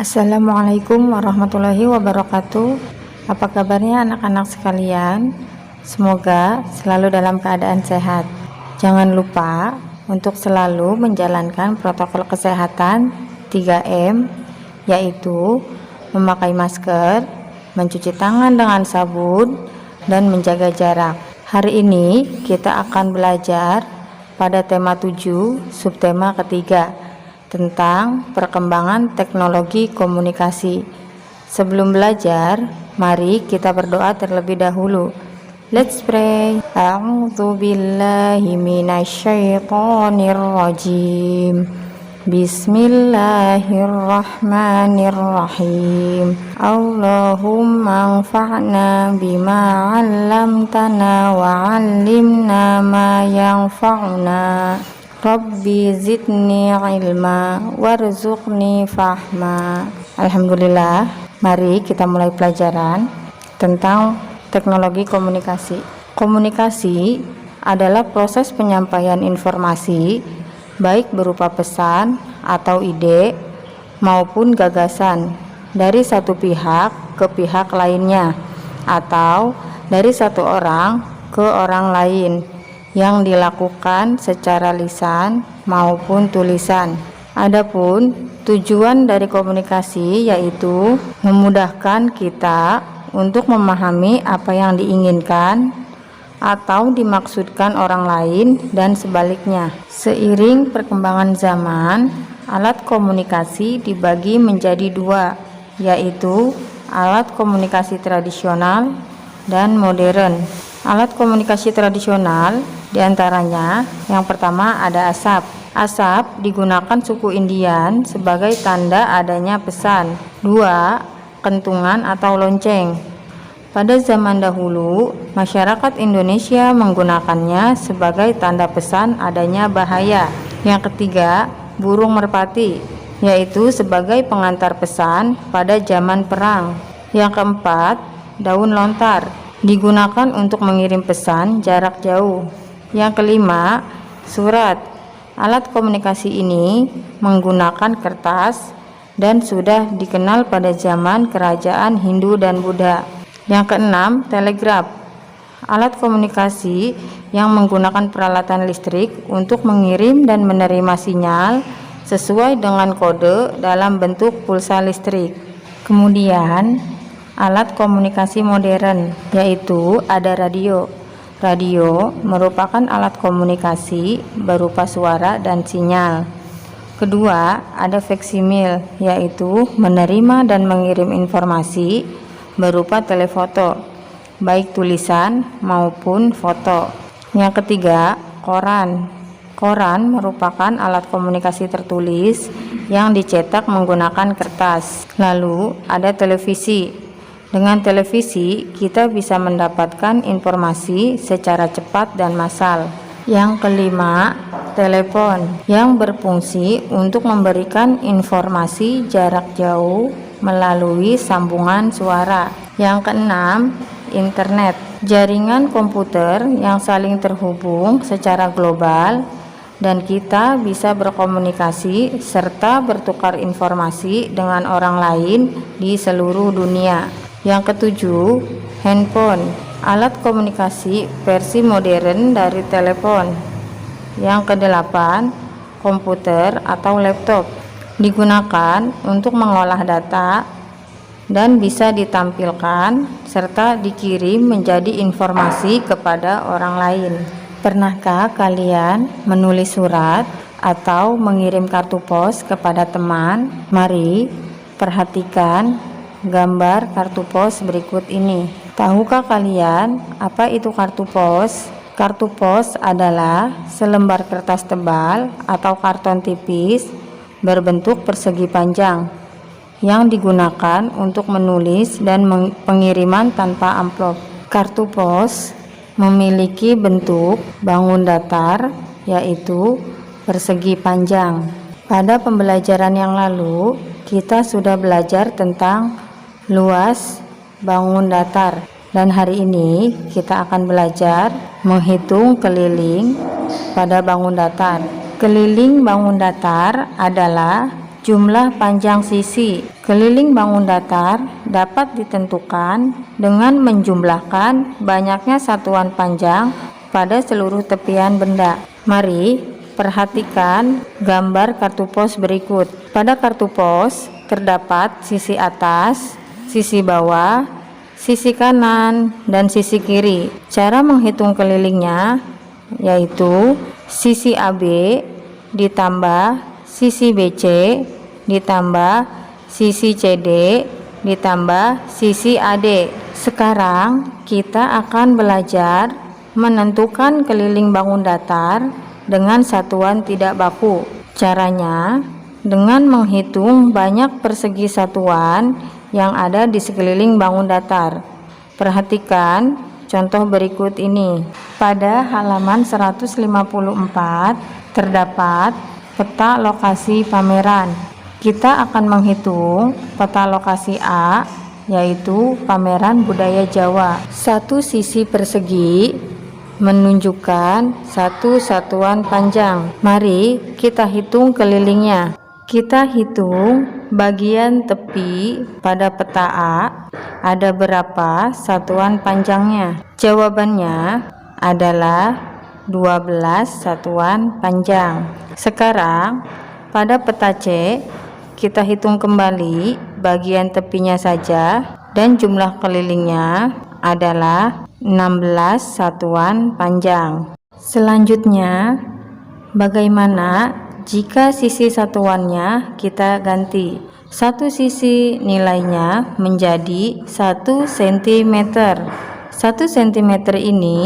Assalamualaikum warahmatullahi wabarakatuh. Apa kabarnya anak-anak sekalian? Semoga selalu dalam keadaan sehat. Jangan lupa untuk selalu menjalankan protokol kesehatan 3M, yaitu memakai masker, mencuci tangan dengan sabun, dan menjaga jarak. Hari ini kita akan belajar pada tema 7, subtema ketiga, tentang perkembangan teknologi komunikasi. Sebelum belajar, mari kita berdoa terlebih dahulu. Let's pray. A'udzu billahi minasyaitonir rajim. Bismillahirrahmanirrahim. Allahumma anfa'na bima 'allamtana wa 'allimna ma yanfa'una. Rabbi zidni ilma warzuqni fahma. Alhamdulillah, mari kita mulai pelajaran tentang teknologi komunikasi. Komunikasi adalah proses penyampaian informasi, baik berupa pesan atau ide maupun gagasan, dari satu pihak ke pihak lainnya, atau dari satu orang ke orang lain, yang dilakukan secara lisan maupun tulisan. Adapun tujuan dari komunikasi yaitu memudahkan kita untuk memahami apa yang diinginkan atau dimaksudkan orang lain dan sebaliknya. Seiring perkembangan zaman, alat komunikasi dibagi menjadi dua, yaitu alat komunikasi tradisional dan modern. Alat komunikasi tradisional diantaranya yang pertama ada asap. Asap digunakan suku Indian sebagai tanda adanya pesan. 2. Kentungan atau lonceng. Pada zaman dahulu, masyarakat Indonesia menggunakannya sebagai tanda pesan adanya bahaya. Yang ketiga, burung merpati, yaitu sebagai pengantar pesan pada zaman perang. Yang keempat, daun lontar, digunakan untuk mengirim pesan jarak jauh. Yang kelima, surat. Alat komunikasi ini menggunakan kertas dan sudah dikenal pada zaman kerajaan Hindu dan Buddha. Yang keenam, telegraf. Alat komunikasi yang menggunakan peralatan listrik untuk mengirim dan menerima sinyal sesuai dengan kode dalam bentuk pulsa listrik. Kemudian, alat komunikasi modern, yaitu ada radio. Radio merupakan alat komunikasi berupa suara dan sinyal. Kedua, ada faksimil, yaitu menerima dan mengirim informasi berupa telefoto, baik tulisan maupun foto. Yang ketiga, koran. Koran merupakan alat komunikasi tertulis yang dicetak menggunakan kertas. Lalu ada televisi. Dengan televisi, kita bisa mendapatkan informasi secara cepat dan massal. Yang kelima, telepon, yang berfungsi untuk memberikan informasi jarak jauh melalui sambungan suara. Yang keenam, internet, jaringan komputer yang saling terhubung secara global, dan kita bisa berkomunikasi serta bertukar informasi dengan orang lain di seluruh dunia. Yang ketujuh, handphone, alat komunikasi versi modern dari telepon. Yang kedelapan, komputer atau laptop, digunakan untuk mengolah data dan bisa ditampilkan serta dikirim menjadi informasi kepada orang lain. Pernahkah kalian menulis surat atau mengirim kartu pos kepada teman? Mari perhatikan gambar kartu pos berikut ini. Tahukah kalian apa itu kartu pos? Kartu pos adalah selembar kertas tebal atau karton tipis berbentuk persegi panjang yang digunakan untuk menulis dan pengiriman tanpa amplop. Kartu pos memiliki bentuk bangun datar, yaitu persegi panjang. Pada pembelajaran yang lalu, kita sudah belajar tentang luas bangun datar, dan hari ini kita akan belajar menghitung keliling pada bangun datar. Keliling bangun datar adalah jumlah panjang sisi. Keliling bangun datar dapat ditentukan dengan menjumlahkan banyaknya satuan panjang pada seluruh tepian benda. Mari perhatikan gambar kartu pos berikut. Pada kartu pos terdapat sisi atas, sisi bawah, sisi kanan, dan sisi kiri. Cara menghitung kelilingnya yaitu sisi AB ditambah sisi BC ditambah sisi CD ditambah sisi AD. Sekarang kita akan belajar menentukan keliling bangun datar dengan satuan tidak baku. Caranya dengan menghitung banyak persegi satuan yang ada di sekeliling bangun datar. Perhatikan contoh berikut ini. Pada halaman 154 terdapat peta lokasi pameran. Kita akan menghitung peta lokasi A, yaitu pameran budaya Jawa. Satu sisi persegi menunjukkan satu satuan panjang. Mari kita hitung kelilingnya. Kita hitung bagian tepi pada peta A ada berapa satuan panjangnya. Jawabannya adalah 12 satuan panjang. Sekarang pada peta C kita hitung kembali bagian tepinya saja dan jumlah kelilingnya adalah 16 satuan panjang. Selanjutnya, bagaimana jika sisi satuannya kita ganti? Satu sisi nilainya menjadi 1 cm. 1 cm ini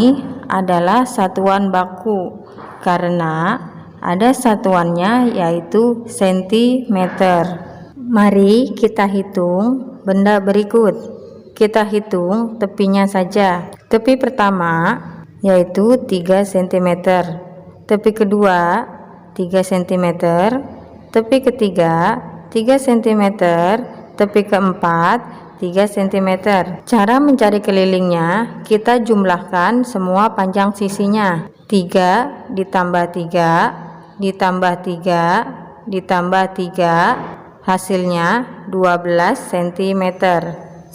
adalah satuan baku karena ada satuannya yaitu cm. Mari kita hitung benda berikut. Kita hitung tepinya saja. Tepi pertama yaitu 3 cm. Tepi kedua 3 cm, tepi ketiga 3 cm, tepi keempat 3 cm. Cara mencari kelilingnya, kita jumlahkan semua panjang sisinya. 3 ditambah 3 ditambah 3 ditambah 3, hasilnya 12 cm.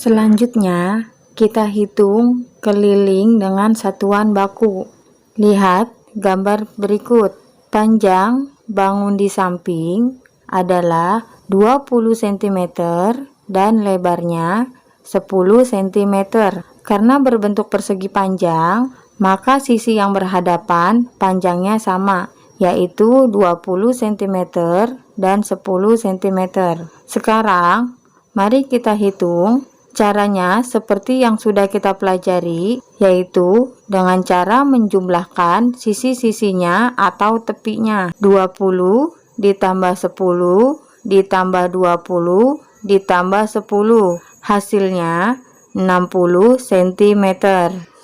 Selanjutnya kita hitung keliling dengan satuan baku. Lihat gambar berikut. Panjang bangun di samping adalah 20 cm dan lebarnya 10 cm. Karena berbentuk persegi panjang, maka sisi yang berhadapan panjangnya sama, yaitu 20 cm dan 10 cm. Sekarang, mari kita hitung. Caranya seperti yang sudah kita pelajari, yaitu dengan cara menjumlahkan sisi-sisinya atau tepinya. 20 ditambah 10 ditambah 20 ditambah 10, hasilnya 60 cm.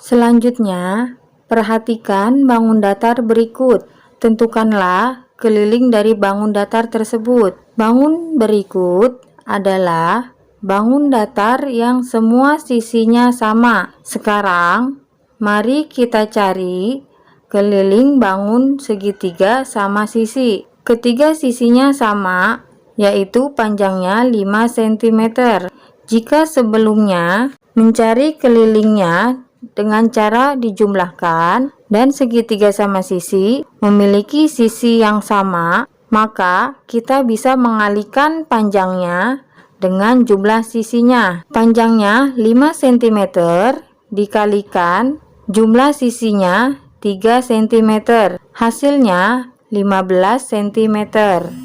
Selanjutnya, perhatikan bangun datar berikut. Tentukanlah keliling dari bangun datar tersebut. Bangun berikut adalah bangun datar yang semua sisinya sama. Sekarang, mari kita cari keliling bangun segitiga sama sisi. Ketiga sisinya sama, yaitu panjangnya 5 cm. Jika sebelumnya mencari kelilingnya dengan cara dijumlahkan dan segitiga sama sisi memiliki sisi yang sama, maka kita bisa mengalihkan panjangnya dengan jumlah sisinya. Panjangnya 5 cm dikalikan jumlah sisinya 3 cm. Hasilnya 15 cm.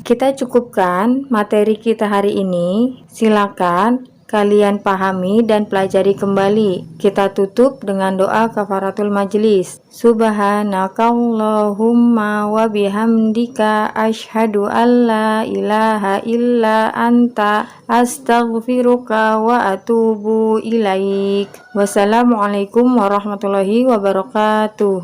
Kita cukupkan materi kita hari ini. Silakan kalian pahami dan pelajari kembali. Kita tutup dengan doa kafaratul majlis. Subhanakallahumma wa bihamdika asyhadu alla ilaha illa anta astaghfiruka wa atubu ilaik. Wassalamualaikum warahmatullahi wabarakatuh.